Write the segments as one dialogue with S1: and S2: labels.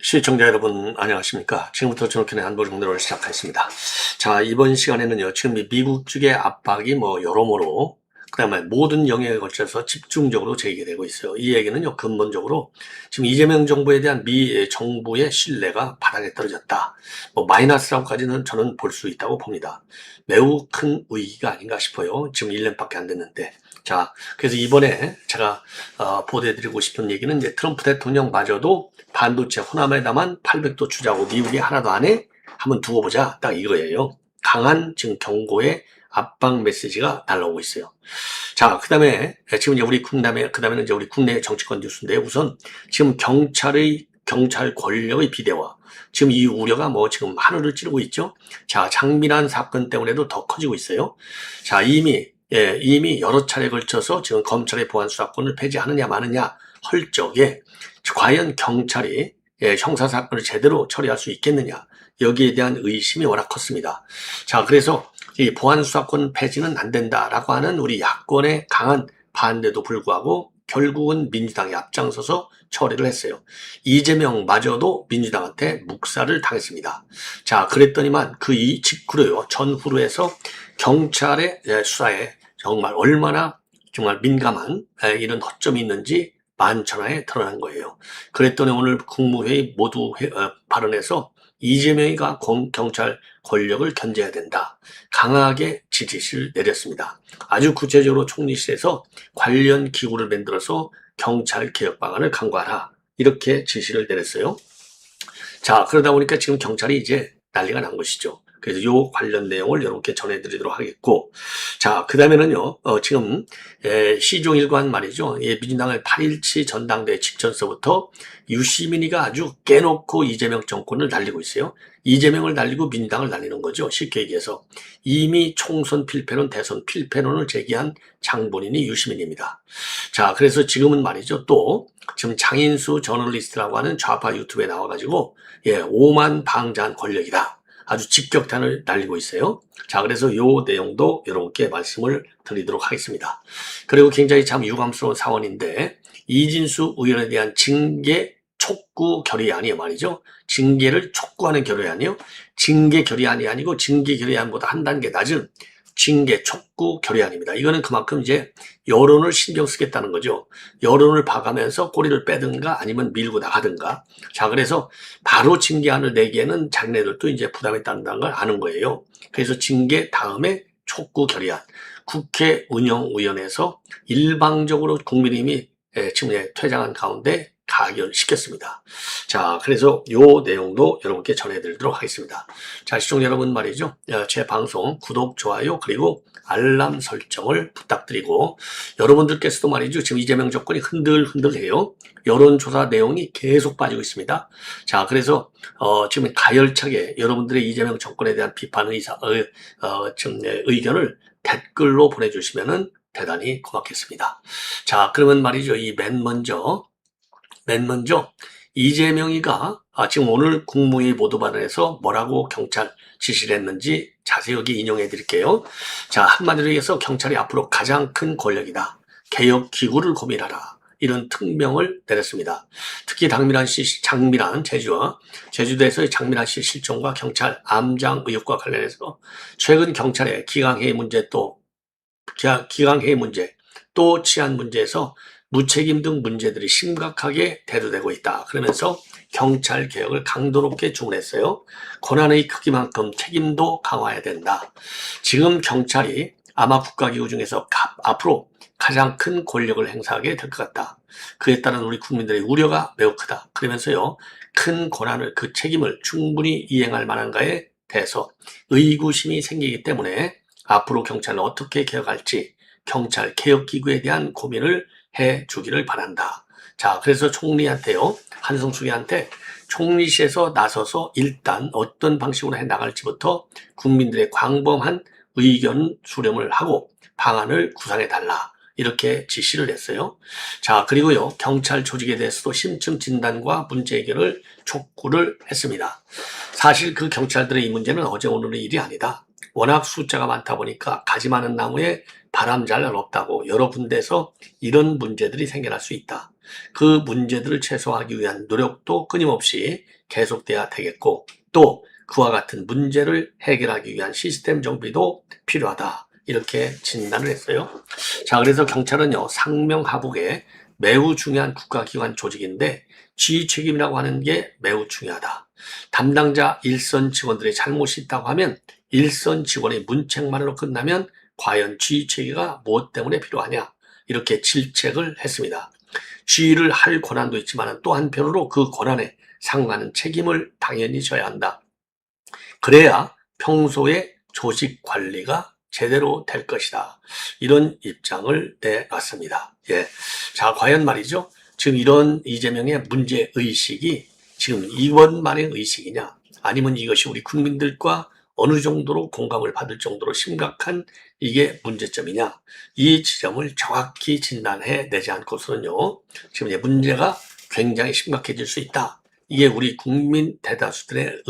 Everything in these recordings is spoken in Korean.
S1: 시청자 여러분 안녕하십니까. 지금부터 저녁에 안보정도를 시작하겠습니다. 자, 이번 시간에는요, 지금 미국 측의 압박이 여러모로 그 다음에 모든 영역에 걸쳐서 집중적으로 제기되고 있어요. 이 얘기는요, 근본적으로 지금 이재명 정부에 대한 미 정부의 신뢰가 바닥에 떨어졌다. 마이너스라고까지는 저는 볼 수 있다고 봅니다. 매우 큰 위기가 아닌가 싶어요. 지금 1년밖에 안 됐는데. 자, 그래서 이번에 제가 보도해드리고 싶은 얘기는 이제 트럼프 대통령마저도 반도체 호남에다만 800도 추자고 미국이 하나도 안 해? 한번 두고 보자. 딱 이거예요. 강한 지금 경고의 압박 메시지가 날라오고 있어요. 자, 그 다음에 지금 이제 그다음에는 이제 우리 국내 정치권 뉴스인데, 우선 지금 경찰 권력의 비대화. 지금 이 우려가 지금 하늘을 찌르고 있죠. 자, 장미란 사건 때문에도 더 커지고 있어요. 자, 이미 여러 차례에 걸쳐서 지금 검찰의 보안 수사권을 폐지하느냐 마느냐 할 적에 과연 경찰이 형사사건을 제대로 처리할 수 있겠느냐, 여기에 대한 의심이 워낙 컸습니다. 자, 그래서 이 보안 수사권 폐지는 안 된다라고 하는 우리 야권의 강한 반대도 불구하고 결국은 민주당이 앞장서서 처리를 했어요. 이재명마저도 민주당한테 묵살을 당했습니다. 자, 그랬더니만 그 직후로요, 전후로 해서 경찰의 수사에 정말 얼마나 정말 민감한 이런 허점이 있는지 만천하에 드러난 거예요. 그랬더니 오늘 국무회의 모두 발언에서 이재명이가 경찰 권력을 견제해야 된다. 강하게 지시를 내렸습니다. 아주 구체적으로 총리실에서 관련 기구를 만들어서 경찰 개혁 방안을 강구하라. 이렇게 지시를 내렸어요. 자, 그러다 보니까 지금 경찰이 이제 난리가 난 것이죠. 그래서 요 관련 내용을 여러분께 전해드리도록 하겠고, 자, 그 다음에는요, 지금 시종일관 말이죠. 민주당의 8.17 전당대회 직전서부터 유시민이가 아주 깨놓고 이재명 정권을 날리고 있어요. 이재명을 날리고 민주당을 날리는 거죠. 쉽게 얘기해서 이미 총선 필패론, 대선 필패론을 제기한 장본인이 유시민입니다. 자, 그래서 지금은 말이죠, 또 지금 장인수 저널리스트라고 하는 좌파 유튜브에 나와가지고 오만 방자한 권력이다. 아주 직격탄을 날리고 있어요. 자, 그래서 요 내용도 여러분께 말씀을 드리도록 하겠습니다. 그리고 굉장히 참 유감스러운 사원인데, 이진수 의원에 대한 징계 촉구 결의안이요 말이죠. 징계를 촉구하는 결의안이요. 징계 결의안이 아니고 징계 결의안보다 한 단계 낮은 징계 촉구 결의안입니다. 이거는 그만큼 이제 여론을 신경 쓰겠다는 거죠. 여론을 봐가면서 꼬리를 빼든가 아니면 밀고 나가든가. 자, 그래서 바로 징계안을 내기에는 자기네들도 이제 부담이 따른다는 걸 아는 거예요. 그래서 징계 다음에 촉구 결의안. 국회 운영위원회에서 일방적으로 국민의힘이 지금 퇴장한 가운데 가결시켰습니다. 자, 그래서 요 내용도 여러분께 전해드리도록 하겠습니다. 자, 시청자 여러분 말이죠. 제 방송 구독, 좋아요, 그리고 알람 설정을 부탁드리고, 여러분들께서도 말이죠. 지금 이재명 정권이 흔들흔들해요. 여론조사 내용이 계속 빠지고 있습니다. 자, 그래서 지금 가열차게 여러분들의 이재명 정권에 대한 비판 의견을 댓글로 보내주시면은 대단히 고맙겠습니다. 자, 그러면 말이죠. 맨 먼저 이재명이가 지금 오늘 국무회의 모두발언에서 뭐라고 경찰 지시를 했는지 자세히 여기 인용해 드릴게요. 자, 한마디로 해서 경찰이 앞으로 가장 큰 권력이다. 개혁 기구를 고민하라. 이런 특명을 내렸습니다. 특히 제주도에서의 장미란 씨 실종과 경찰 암장 의혹과 관련해서 최근 경찰의 기강회의 문제, 또 치안 문제에서 무책임 등 문제들이 심각하게 대두되고 있다. 그러면서 경찰 개혁을 강도 높게 주문했어요. 권한의 크기만큼 책임도 강화해야 된다. 지금 경찰이 아마 국가기구 중에서 앞으로 가장 큰 권력을 행사하게 될 것 같다. 그에 따른 우리 국민들의 우려가 매우 크다. 그러면서요, 큰 권한을, 그 책임을 충분히 이행할 만한가에 대해서 의구심이 생기기 때문에 앞으로 경찰을 어떻게 개혁할지 경찰 개혁기구에 대한 고민을 해주기를 바란다. 자, 그래서 총리한테요, 한성수기한테 총리실에서 나서서 일단 어떤 방식으로 해나갈지부터 국민들의 광범한 의견 수렴을 하고 방안을 구상해달라. 이렇게 지시를 했어요. 자, 그리고요, 경찰 조직에 대해서도 심층 진단과 문제 해결을 촉구를 했습니다. 사실 그 경찰들의 이 문제는 어제 오늘의 일이 아니다. 워낙 숫자가 많다 보니까 가지 많은 나무에 바람 잘 날 없다고 여러 군데에서 이런 문제들이 생겨날 수 있다. 그 문제들을 최소화하기 위한 노력도 끊임없이 계속돼야 되겠고 또 그와 같은 문제를 해결하기 위한 시스템 정비도 필요하다. 이렇게 진단을 했어요. 자, 그래서 경찰은요, 상명하복에 매우 중요한 국가기관 조직인데 지휘 책임이라고 하는 게 매우 중요하다. 담당자 일선 직원들의 잘못이 있다고 하면 일선 직원의 문책만으로 끝나면 과연 지휘 체계가 무엇 때문에 필요하냐? 이렇게 질책을 했습니다. 지휘를 할 권한도 있지만 또 한편으로 그 권한에 상응하는 책임을 당연히 져야 한다. 그래야 평소에 조직 관리가 제대로 될 것이다. 이런 입장을 내놨습니다. 예. 자, 과연 말이죠. 지금 이런 이재명의 문제의식이 지금 이번만의 의식이냐? 아니면 이것이 우리 국민들과 어느 정도로 공감을 받을 정도로 심각한 이게 문제점이냐? 이 지점을 정확히 진단해 내지 않고서는요. 지금 이제 문제가 굉장히 심각해질 수 있다. 이게 우리 국민 대다수들의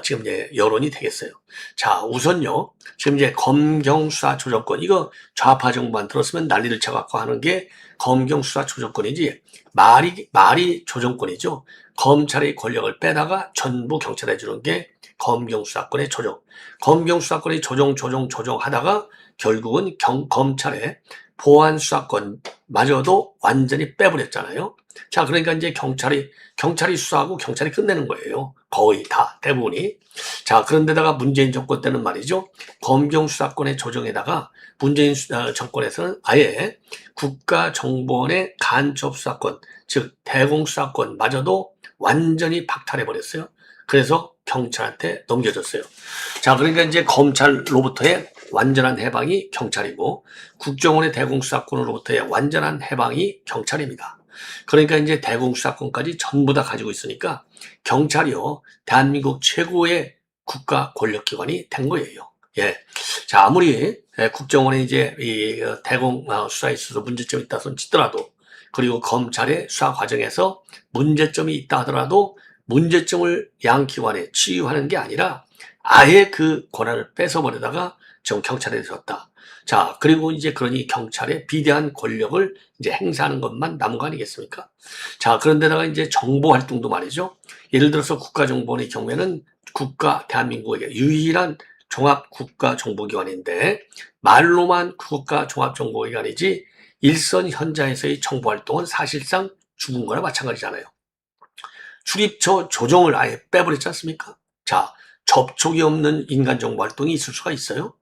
S1: 지금 이제 여론이 되겠어요. 자, 우선요. 지금 이제 검경수사 조정권, 이거 좌파 정부만 들었으면 난리를 쳐갖고 하는 게 검경수사 조정권이지, 말이 조정권이죠. 검찰의 권력을 빼다가 전부 경찰에 주는 게 검경수사권의 조정. 검경수사권의 조정 하다가 결국은 검찰의 보안수사권마저도 완전히 빼버렸잖아요. 자, 그러니까 이제 경찰이 수사하고 경찰이 끝내는 거예요. 거의 다, 대부분이. 자, 그런데다가 문재인 정권 때는 말이죠. 검경수사권의 조정에다가 문재인 정권에서는 아예 국가정보원의 간첩수사권, 즉 대공수사권마저도 완전히 박탈해버렸어요. 그래서 경찰한테 넘겨줬어요. 자, 그러니까 이제 검찰로부터의 완전한 해방이 경찰이고 국정원의 대공수사권으로부터의 완전한 해방이 경찰입니다. 그러니까 이제 대공수사권까지 전부 다 가지고 있으니까 경찰이요, 대한민국 최고의 국가 권력기관이 된 거예요. 예. 자, 아무리 국정원에 이제 이 대공 수사에 있어서 문제점이 있다 손 치더라도, 그리고 검찰의 수사 과정에서 문제점이 있다 하더라도 문제점을 양 기관에 치유하는 게 아니라 아예 그 권한을 뺏어버리다가 지금 경찰에 줬다. 자, 그리고 이제 그러니 경찰의 비대한 권력을 이제 행사하는 것만 남은 거 아니겠습니까? 자, 그런데다가 이제 정보 활동도 말이죠. 예를 들어서 국가정보원의 경우에는 대한민국에게 유일한 종합국가정보기관인데 말로만 국가종합정보기관이지 일선 현장에서의 정보 활동은 사실상 죽은 거나 마찬가지잖아요. 출입처 조정을 아예 빼버렸지 않습니까? 자, 접촉이 없는 인간 정보 활동이 있을 수가 있어요?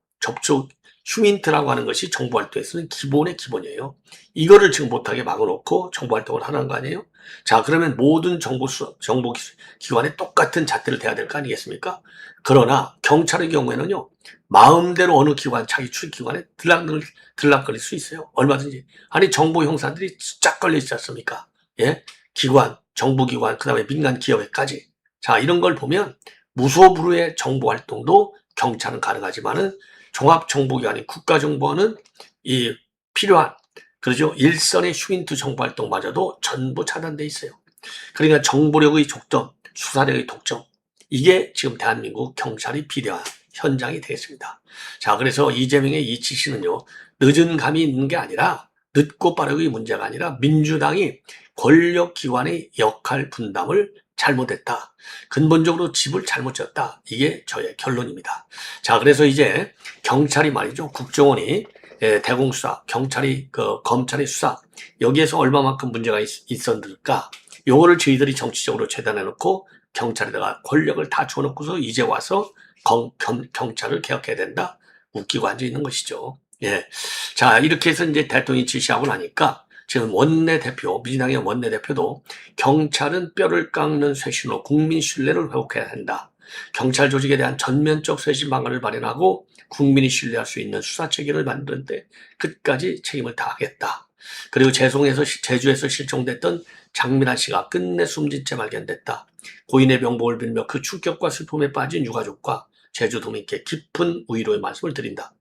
S1: 휴민트라고 하는 것이 정보 활동에서는 기본의 기본이에요. 이거를 지금 못하게 막아놓고 정보 활동을 하는 거 아니에요? 자, 그러면 모든 정보기관에 똑같은 잣대를 대야 될 거 아니겠습니까? 그러나 경찰의 경우에는요, 마음대로 어느 기관, 자기 출입기관에 들락거릴 수 있어요. 얼마든지. 아니, 정보 형사들이 쫙 걸려있지 않습니까? 예? 기관, 정부기관, 그 다음에 민간 기업에까지. 자, 이런 걸 보면 무소불위의 정보 활동도 경찰은 가능하지만은 종합정보기관인 국가정보원은 이 필요한, 그러죠, 일선의 휴인트 정보 활동마저도 전부 차단돼 있어요. 그러니까 정보력의 족점, 수사력의 독점, 이게 지금 대한민국 경찰이 비대한 현장이 되겠습니다. 자, 그래서 이재명의 이 지시는요, 늦은 감이 있는 게 아니라, 늦고 빠르의 문제가 아니라 민주당이 권력기관의 역할 분담을 잘못했다. 근본적으로 집을 잘못 졌다. 이게 저의 결론입니다. 자, 그래서 이제 경찰이 말이죠. 국정원이 대공수사, 경찰이 검찰의 수사, 여기에서 얼마만큼 문제가 있었을까? 요거를 저희들이 정치적으로 재단해놓고 경찰에다가 권력을 다 줘놓고서 이제 와서 경찰을 개혁해야 된다. 웃기고 앉아 있는 것이죠. 예. 자, 이렇게 해서 이제 대통령이 지시하고 나니까 지금 민주당의 원내대표도 경찰은 뼈를 깎는 쇄신으로 국민 신뢰를 회복해야 한다. 경찰 조직에 대한 전면적 쇄신 방안을 마련하고 국민이 신뢰할 수 있는 수사체계를 만드는데 끝까지 책임을 다하겠다. 그리고 제주에서 실종됐던 장민아 씨가 끝내 숨진 채 발견됐다. 고인의 명복을 빌며 그 충격과 슬픔에 빠진 유가족과 제주도민께 깊은 위로의 말씀을 드린다.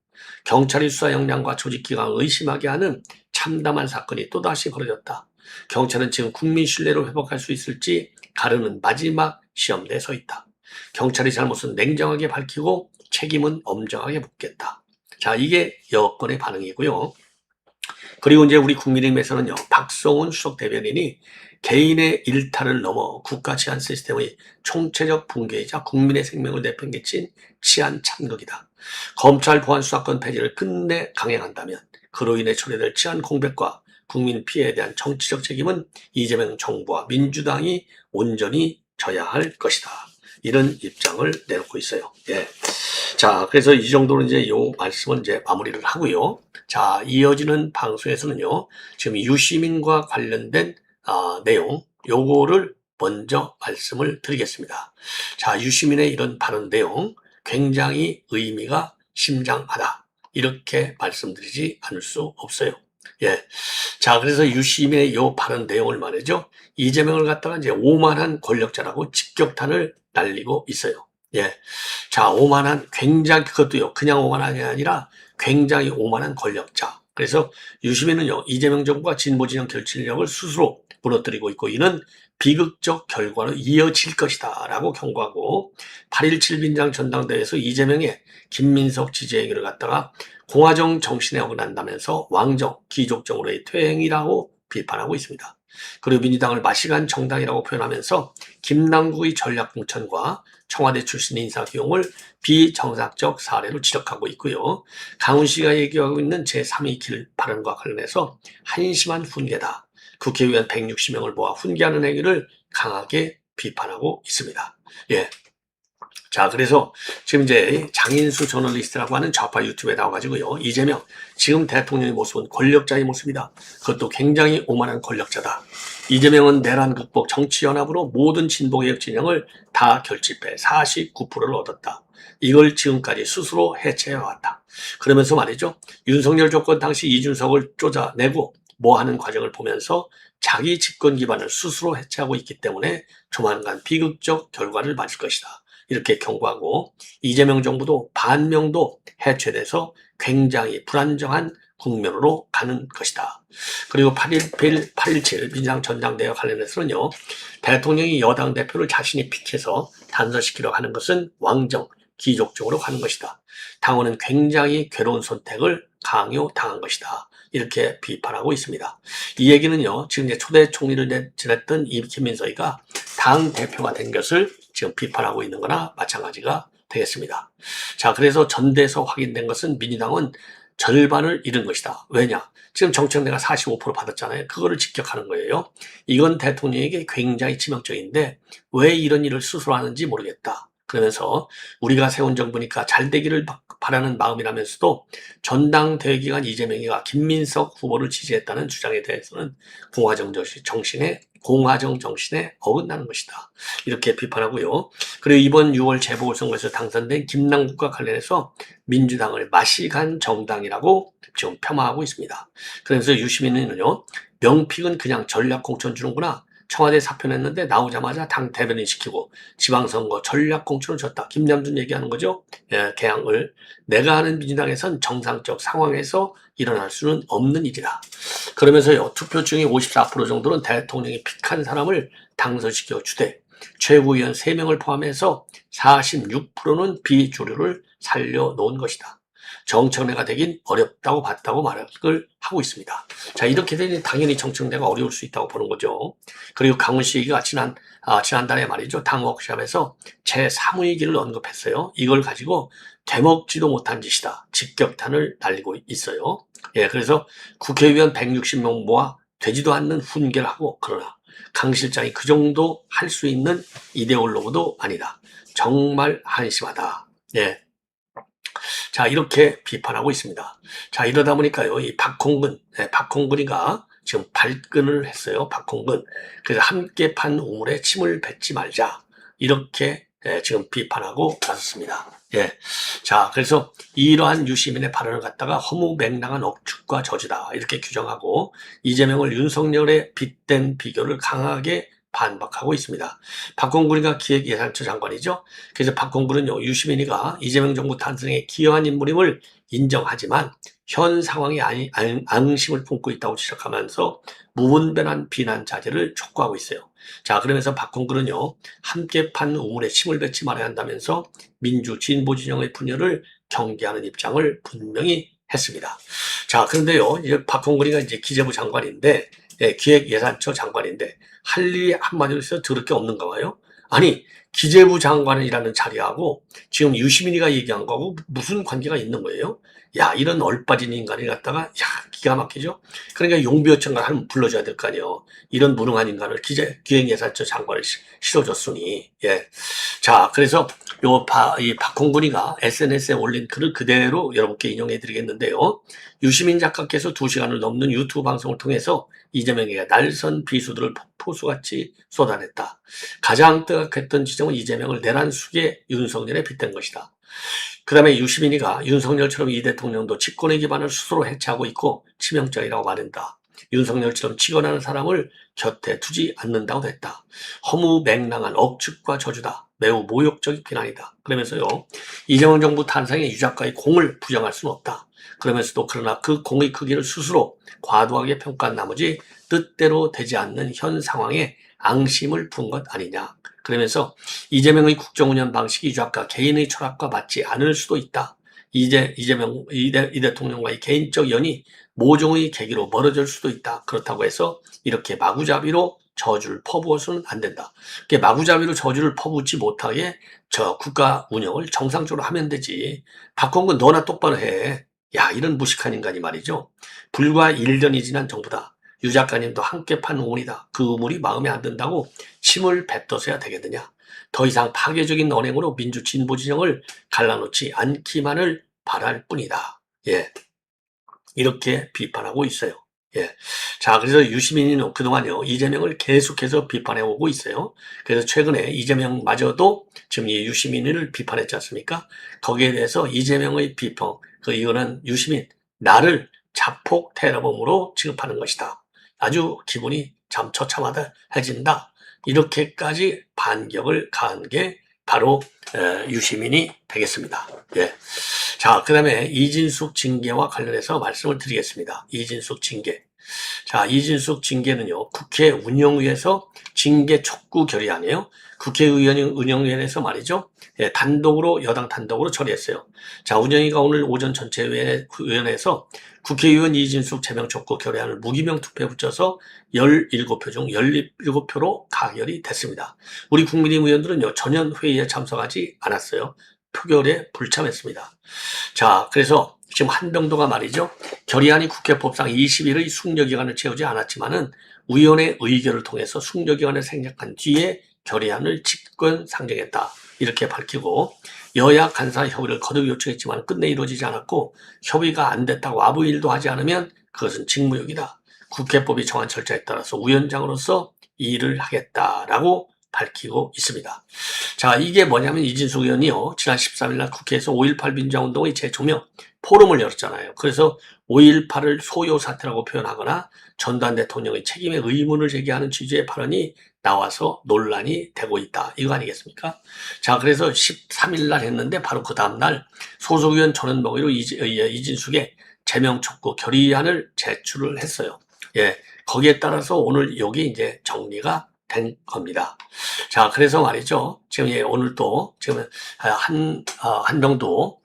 S1: 경찰의 수사 역량과 조직기강을 의심하게 하는 참담한 사건이 또다시 벌어졌다. 경찰은 지금 국민 신뢰를 회복할 수 있을지 가르는 마지막 시험대에 서 있다. 경찰의 잘못은 냉정하게 밝히고 책임은 엄정하게 묻겠다. 자, 이게 여권의 반응이고요. 그리고 이제 우리 국민의힘에서는요, 박성훈 수석 대변인이 개인의 일탈을 넘어 국가 치안 시스템의 총체적 붕괴이자 국민의 생명을 내팽개친 치안 참극이다. 검찰 보안 수사권 폐지를 끝내 강행한다면 그로 인해 초래될 치안 공백과 국민 피해에 대한 정치적 책임은 이재명 정부와 민주당이 온전히 져야 할 것이다. 이런 입장을 내놓고 있어요. 예. 자, 그래서 이 정도로 이제 요 말씀은 이제 마무리를 하고요. 자, 이어지는 방송에서는요, 지금 유시민과 관련된 내용, 요거를 먼저 말씀을 드리겠습니다. 자, 유시민의 이런 발언 내용 굉장히 의미가 심장하다. 이렇게 말씀드리지 않을 수 없어요. 예. 자, 그래서 유시민의 요 발언 내용을 말이죠. 이재명을 갖다가 이제 오만한 권력자라고 직격탄을 날리고 있어요. 예. 자, 오만한, 굉장히, 그것도요, 그냥 오만한 게 아니라 굉장히 오만한 권력자. 그래서 유시민은요, 이재명 정부가 진보 진영 결집력을 스스로 무너뜨리고 있고, 이는 비극적 결과로 이어질 것이다. 라고 경고하고, 8.17 빈장 전당대회에서 이재명의 김민석 지지 행위를 갖다가 공화정 정신에 어긋난다면서 왕정, 귀족정으로의 퇴행이라고 비판하고 있습니다. 그리고 민주당을 마시간 정당이라고 표현하면서 김남국의 전략 공천과 청와대 출신 인사 기용을 비정상적 사례로 지적하고 있고요. 강훈씨가 얘기하고 있는 제3의 길 발언과 관련해서 한심한 훈계다. 국회의원 160명을 모아 훈계하는 행위를 강하게 비판하고 있습니다. 예. 자, 그래서 지금 이제 장인수 저널리스트라고 하는 좌파 유튜브에 나와가지고요. 이재명, 지금 대통령의 모습은 권력자의 모습이다. 그것도 굉장히 오만한 권력자다. 이재명은 내란 극복 정치연합으로 모든 진보개혁 진영을 다 결집해 49%를 얻었다. 이걸 지금까지 스스로 해체해왔다. 그러면서 말이죠. 윤석열 정권 당시 이준석을 쫓아내고 뭐하는 과정을 보면서 자기 집권 기반을 스스로 해체하고 있기 때문에 조만간 비극적 결과를 맞을 것이다. 이렇게 경고하고 이재명 정부도 반명도 해체돼서 굉장히 불안정한 국면으로 가는 것이다. 그리고 8.17 민주당 전당대회 관련해서는요. 대통령이 여당 대표를 자신이 픽해서 단서시키려고 하는 것은 왕정, 귀족적으로 가는 것이다. 당원은 굉장히 괴로운 선택을 강요당한 것이다. 이렇게 비판하고 있습니다. 이 얘기는요. 지금 이제 초대 총리를 지냈던 김민석이가 당 대표가 된 것을 지금 비판하고 있는 거나 마찬가지가 되겠습니다. 자, 그래서 전대에서 확인된 것은 민주당은 절반을 잃은 것이다. 왜냐? 지금 정청래가 45% 받았잖아요. 그거를 직격하는 거예요. 이건 대통령에게 굉장히 치명적인데 왜 이런 일을 스스로 하는지 모르겠다. 그러면서 우리가 세운 정부니까 잘 되기를 바라는 마음이라면서도 전당대회 기간 이재명이가 김민석 후보를 지지했다는 주장에 대해서는 공화정 정신에 어긋나는 것이다. 이렇게 비판하고요. 그리고 이번 6월 재보궐선거에서 당선된 김남국과 관련해서 민주당을 마시간 정당이라고 지금 폄하하고 있습니다. 그래서 유시민은요, 명픽은 그냥 전략 공천 주는구나. 청와대 사표냈는데 나오자마자 당 대변인 시키고 지방선거 전략 공천을 줬다. 김남준 얘기하는 거죠. 예, 개항을 내가 아는 민주당에선 정상적 상황에서 일어날 수는 없는 일이다. 그러면서요. 투표층의 54% 정도는 대통령이 픽한 사람을 당선시켜 주되 최고위원 3명을 포함해서 46%는 비주류를 살려놓은 것이다. 정청래가 되긴 어렵다고 봤다고 말을 하고 있습니다. 자, 이렇게 되니 당연히 정청래가 어려울 수 있다고 보는 거죠. 그리고 강훈 씨가 지난달에 말이죠. 당 워크숍에서 제3의 길을 언급했어요. 이걸 가지고 되먹지도 못한 짓이다. 직격탄을 날리고 있어요. 예, 그래서 국회의원 160명 모아 되지도 않는 훈계를 하고 그러나 강 실장이 그 정도 할 수 있는 이데올로그도 아니다. 정말 한심하다. 예. 자, 이렇게 비판하고 있습니다. 자, 이러다 보니까요, 이 박홍근이가 지금 발끈을 했어요. 박홍근. 그래서 함께 판 우물에 침을 뱉지 말자. 이렇게 지금 비판하고 나섰습니다. 예. 자, 그래서 이러한 유시민의 발언을 갖다가 허무맹랑한 억측과 저주다. 이렇게 규정하고 이재명을 윤석열의 빗댄 비교를 강하게 반박하고 있습니다. 박홍근이가 기획예산처 장관이죠. 그래서 박홍근은요, 유시민이가 이재명 정부 탄생에 기여한 인물임을 인정하지만 현 상황에 앙심을 품고 있다고 지적하면서 무분별한 비난 자제를 촉구하고 있어요. 자, 그러면서 박홍근은요, 함께 판 우물에 침을 뱉지 말아야 한다면서 민주 진보 진영의 분열을 경계하는 입장을 분명히 했습니다. 자, 그런데요, 이제 박홍근이가 이제 기재부 장관인데, 기획예산처 장관인데, 할 일이 한마디로 해서 들을 게 없는가 봐요. 아니, 기재부 장관이라는 자리하고 지금 유시민이가 얘기한 거하고 무슨 관계가 있는 거예요? 야, 이런 얼빠진 인간을 갖다가, 야, 기가 막히죠? 그러니까 용비어천가 한 불러줘야 될 거 아니에요. 이런 무능한 인간을 기획예산처 장관을 실어줬으니, 예. 자, 그래서 이 박홍근이가 SNS에 올린 글을 그대로 여러분께 인용해 드리겠는데요. 유시민 작가께서 2시간을 넘는 유튜브 방송을 통해서 이재명에게 날선 비수들을 폭포수같이 쏟아냈다. 가장 뜨겁했던 지점은 이재명을 내란 숙의 윤석열에 빗댄 것이다. 그 다음에 유시민이가 윤석열처럼 이 대통령도 집권의 기반을 스스로 해체하고 있고 치명적이라고 말한다. 윤석열처럼 치권하는 사람을 곁에 두지 않는다고 했다. 허무맹랑한 억측과 저주다. 매우 모욕적인 비난이다. 그러면서요, 이재명 정부 탄생에 유 작가의 공을 부정할 수는 없다. 그러면서도 그러나 그 공의 크기를 스스로 과도하게 평가한 나머지 뜻대로 되지 않는 현 상황에 앙심을 푼 것 아니냐. 그러면서 이재명의 국정운영 방식이 유 작가 개인의 철학과 맞지 않을 수도 있다. 이 대통령과의 개인적 연이 모종의 계기로 멀어질 수도 있다. 그렇다고 해서 이렇게 마구잡이로 저주를 퍼부어서는 안 된다. 마구잡이로 저주를 퍼붓지 못하게 저 국가 운영을 정상적으로 하면 되지. 박홍근 너나 똑바로 해. 야, 이런 무식한 인간이 말이죠. 불과 1년이 지난 정부다. 유 작가님도 함께 판 우물이다. 그 우물이 마음에 안 든다고 침을 뱉어서야 되겠느냐. 더 이상 파괴적인 언행으로 민주 진보 진영을 갈라놓지 않기만을 바랄 뿐이다. 예. 이렇게 비판하고 있어요. 예. 자, 그래서 유시민이는 그동안요, 이재명을 계속해서 비판해 오고 있어요. 그래서 최근에 이재명마저도 지금 이 유시민을 비판했지 않습니까? 거기에 대해서 이재명의 비평, 이거는 유시민, 나를 자폭 테러범으로 취급하는 것이다. 아주 기분이 참 처참하다, 이렇게까지 반격을 가한 게 바로 유시민이 되겠습니다. 예. 자, 그 다음에 이진숙 징계와 관련해서 말씀을 드리겠습니다. 이진숙 징계. 자, 이진숙 징계는요, 국회 운영위에서 징계 촉구 결의안이에요. 국회의원 운영위원회에서 말이죠. 예, 여당 단독으로 처리했어요. 자, 운영위가 오늘 오전 전체위원회에서 국회의원 이진숙 제명 촉구 결의안을 무기명 투표에 붙여서 17표 중 17표로 가결이 됐습니다. 우리 국민의힘 의원들은요, 전혀 회의에 참석하지 않았어요. 표결에 불참했습니다. 자, 그래서 지금 한병도가 말이죠. 결의안이 국회법상 20일의 숙려기간을 채우지 않았지만은 위원회 의결을 통해서 숙려기간을 생략한 뒤에 결의안을 직권 상정했다. 이렇게 밝히고 여야 간사 협의를 거듭 요청했지만 끝내 이루어지지 않았고 협의가 안 됐다고 아무 일도 하지 않으면 그것은 직무유기다. 국회법이 정한 절차에 따라서 위원장으로서 이 일을 하겠다라고 밝히고 있습니다. 자, 이게 뭐냐면 이진숙 의원이요, 지난 13일 날 국회에서 5.18 민주화운동의 재조명 포럼을 열었잖아요. 그래서 5.18을 소요 사태라고 표현하거나 전두환 대통령의 책임에 의문을 제기하는 취지의 발언이 나와서 논란이 되고 있다. 이거 아니겠습니까? 자, 그래서 13일 날 했는데 바로 그 다음날 소속 의원 전원목의로 이진숙의 제명 촉구 결의안을 제출을 했어요. 예, 거기에 따라서 오늘 여기 이제 정리가 된 겁니다. 자, 그래서 말이죠. 지금 오늘 또 지금 한병두는요,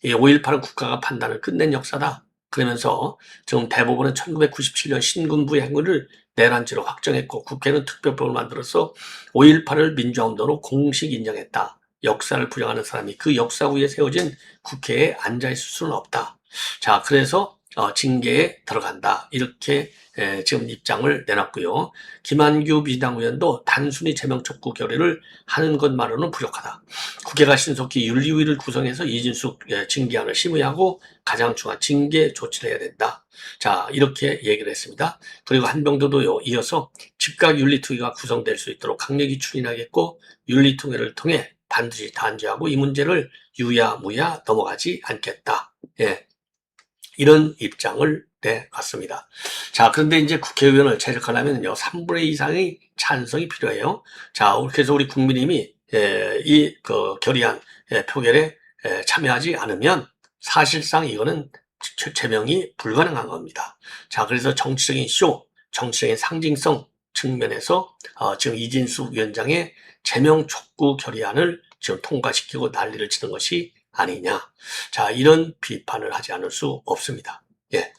S1: 5.18은 국가가 판단을 끝낸 역사다. 그러면서 지금 대법원은 1997년 신군부의 행위를 내란죄로 확정했고 국회는 특별법을 만들어서 5.18을 민주화운동으로 공식 인정했다. 역사를 부정하는 사람이 그 역사 위에 세워진 국회에 앉아있을 수는 없다. 자, 그래서 징계에 들어간다. 이렇게 지금 입장을 내놨고요. 김한규 민주당 의원도 단순히 제명 촉구 결의를 하는 것만으로는 부족하다. 국회가 신속히 윤리위를 구성해서 이진숙 징계안을 심의하고 가장 중요한 징계 조치를 해야 된다. 자, 이렇게 얘기를 했습니다. 그리고 한병도도요, 이어서 즉각 윤리특위가 구성될 수 있도록 강력히 추진하겠고 윤리특위를 통해 반드시 단죄하고 이 문제를 유야무야 넘어가지 않겠다. 예. 이런 입장을 네, 맞습니다. 자, 그런데 이제 국회의원을 제적하려면요, 3분의 2 이상의 찬성이 필요해요. 자, 그래서 우리 국민님이 결의안 표결에 참여하지 않으면 사실상 이거는 제명이 불가능한 겁니다. 자, 그래서 정치적인 정치적인 상징성 측면에서 지금 이진수 위원장의 제명 촉구 결의안을 지금 통과시키고 난리를 치는 것이 아니냐. 자, 이런 비판을 하지 않을 수 없습니다. 예.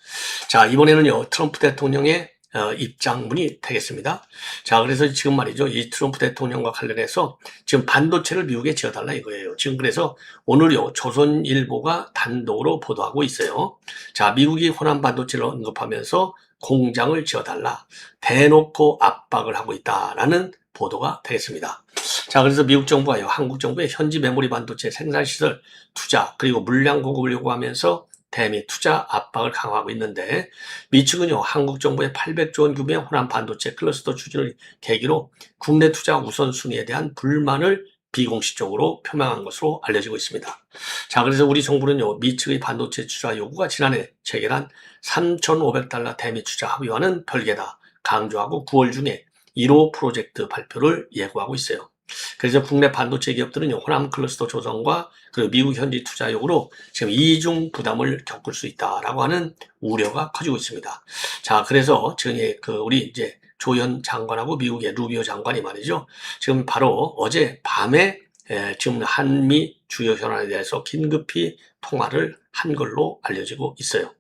S1: 자, 이번에는요, 트럼프 대통령의 입장문이 되겠습니다. 자, 그래서 지금 말이죠. 이 트럼프 대통령과 관련해서 지금 반도체를 미국에 지어달라 이거예요. 지금 그래서 오늘요, 조선일보가 단독으로 보도하고 있어요. 자, 미국이 호남 반도체를 언급하면서 공장을 지어달라. 대놓고 압박을 하고 있다라는 보도가 되겠습니다. 자, 그래서 미국 정부가요, 한국 정부의 현지 메모리 반도체 생산시설 투자, 그리고 물량 공급을 요구하면서 대미 투자 압박을 강화하고 있는데, 미 측은요, 한국 정부의 800조 원 규모의 호남 반도체 클러스터 추진을 계기로 국내 투자 우선순위에 대한 불만을 비공식적으로 표명한 것으로 알려지고 있습니다. 자, 그래서 우리 정부는요, 미 측의 반도체 투자 요구가 지난해 체결한 $3,500 대미 투자 합의와는 별개다 강조하고 9월 중에 1호 프로젝트 발표를 예고하고 있어요. 그래서 국내 반도체 기업들은요, 호남 클러스터 조성과 그리고 미국 현지 투자 요구로 지금 이중 부담을 겪을 수 있다라고 하는 우려가 커지고 있습니다. 자, 그래서 지금 우리 이제 조현 장관하고 미국의 루비오 장관이 말이죠. 지금 바로 어제 밤에 지금 한미 주요 현안에 대해서 긴급히 통화를 한 걸로 알려지고 있어요.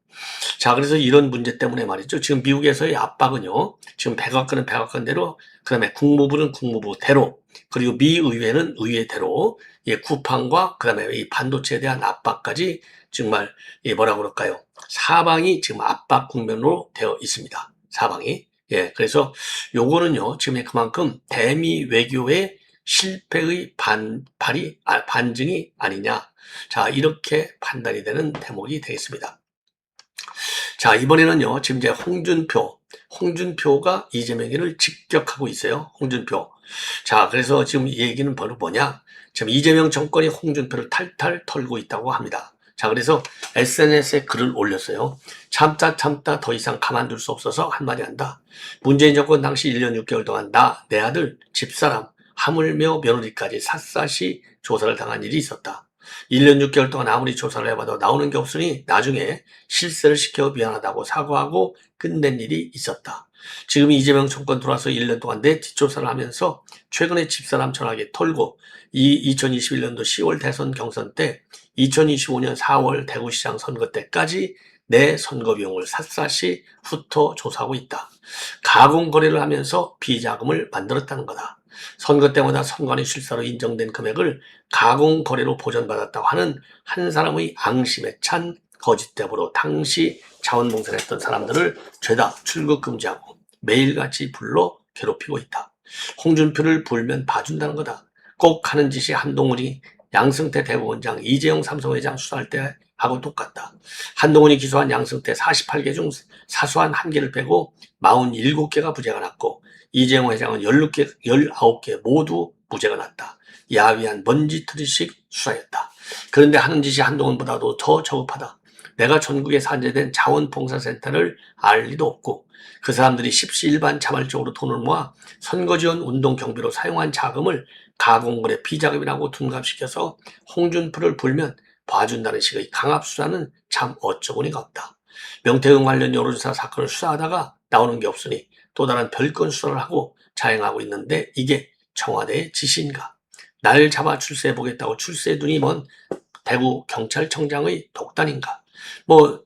S1: 자, 그래서 이런 문제 때문에 말이죠. 지금 미국에서의 압박은요, 지금 백악관은 백악관대로, 그 다음에 국무부는 국무부대로, 그리고 미 의회는 의회대로, 쿠팡과 그 다음에 이 반도체에 대한 압박까지 정말, 뭐라 그럴까요? 사방이 지금 압박 국면으로 되어 있습니다. 사방이. 예, 그래서 요거는요, 지금 그만큼 대미 외교의 실패의 반증이 아니냐. 자, 이렇게 판단이 되는 대목이 되겠습니다. 자, 이번에는요, 지금 이제 홍준표가 이재명이를 직격하고 있어요. 홍준표. 자, 그래서 지금 이 얘기는 바로 뭐냐? 지금 이재명 정권이 홍준표를 탈탈 털고 있다고 합니다. 자, 그래서 SNS에 글을 올렸어요. 참다 더 이상 가만둘 수 없어서 한마디 한다. 문재인 정권 당시 1년 6개월 동안 내 아들, 집사람, 하물며 며느리까지 샅샅이 조사를 당한 일이 있었다. 1년 6개월 동안 아무리 조사를 해봐도 나오는 게 없으니 나중에 실세를 시켜 미안하다고 사과하고 끝낸 일이 있었다. 지금 이재명 정권 들어와서 1년 동안 내 뒷조사를 하면서 최근에 집사람 전화기 털고 2021년도 10월 대선 경선 때 2025년 4월 대구시장 선거 때까지 내 선거 비용을 샅샅이 훑어 조사하고 있다. 가공 거래를 하면서 비자금을 만들었다는 거다. 선거 때마다 선관위 실사로 인정된 금액을 가공 거래로 보전받았다고 하는 한 사람의 앙심에 찬 거짓대보로 당시 자원봉사했던 사람들을 죄다 출국 금지하고 매일같이 불러 괴롭히고 있다. 홍준표를 불면 봐준다는 거다. 꼭 하는 짓이 한동훈이 양승태 대법원장, 이재용 삼성회장 수사할 때 하고 똑같다. 한동훈이 기소한 양승태 48개 중 사소한 1개를 빼고 47개가 무죄가 났고 이재용 회장은 19개 모두 무죄가 났다. 야위한 먼지털이식 수사였다. 그런데 하는 짓이 한동훈보다도 더 저급하다. 내가 전국에 산재된 자원봉사센터를 알 리도 없고 그 사람들이 십시일반 자발적으로 돈을 모아 선거지원 운동 경비로 사용한 자금을 가공거래 비자금이라고 둔갑시켜서 홍준표를 불면 봐준다는 식의 강압수사는 참 어처구니가 없다. 명태균 관련 여론조사 사건을 수사하다가 나오는 게 없으니 또 다른 별건 수사를 하고 자행하고 있는데 이게 청와대의 지시인가? 날 잡아 출세해보겠다고 출세에 눈이 먼 대구경찰청장의 독단인가?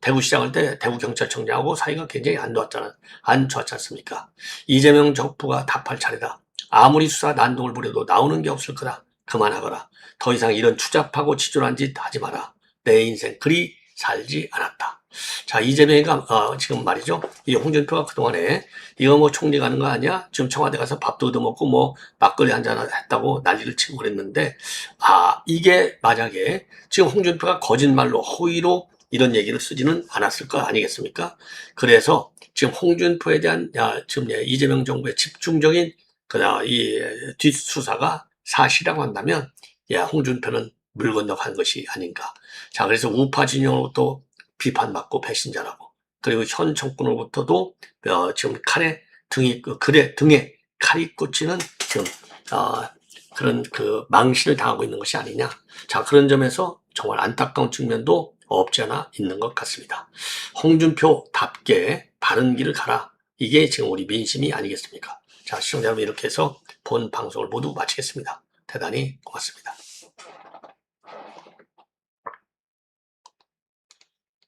S1: 대구시장할 때 대구경찰청장하고 사이가 굉장히 안 좋았지 않습니까? 이재명 정부가 답할 차례다. 아무리 수사 난동을 부려도 나오는 게 없을 거다. 그만하거라. 더 이상 이런 추잡하고 치졸한 짓 하지 마라. 내 인생 그리 살지 않았다. 자, 이재명이가 지금 말이죠. 이 홍준표가 그동안에 이거 총리 가는 거 아니야? 지금 청와대 가서 밥도 얻어먹고 막걸리 한잔 했다고 난리를 치고 그랬는데 이게 만약에 지금 홍준표가 거짓말로 허위로 이런 얘기를 쓰지는 않았을 거 아니겠습니까? 그래서 지금 홍준표에 대한 지금 이재명 정부의 집중적인 이 뒷수사가 사실이라고 한다면 홍준표는 물 건너간 것이 아닌가. 자, 그래서 우파 진영으로 또 비판받고 배신자라고 그리고 현 정권으로부터도 지금 칼에 글에 등에 칼이 꽂히는 지금 그런 그 망신을 당하고 있는 것이 아니냐. 자, 그런 점에서 정말 안타까운 측면도 없지 않아 있는 것 같습니다. 홍준표답게 바른 길을 가라. 이게 지금 우리 민심이 아니겠습니까? 자, 시청자 여러분, 이렇게 해서 본 방송을 모두 마치겠습니다. 대단히 고맙습니다.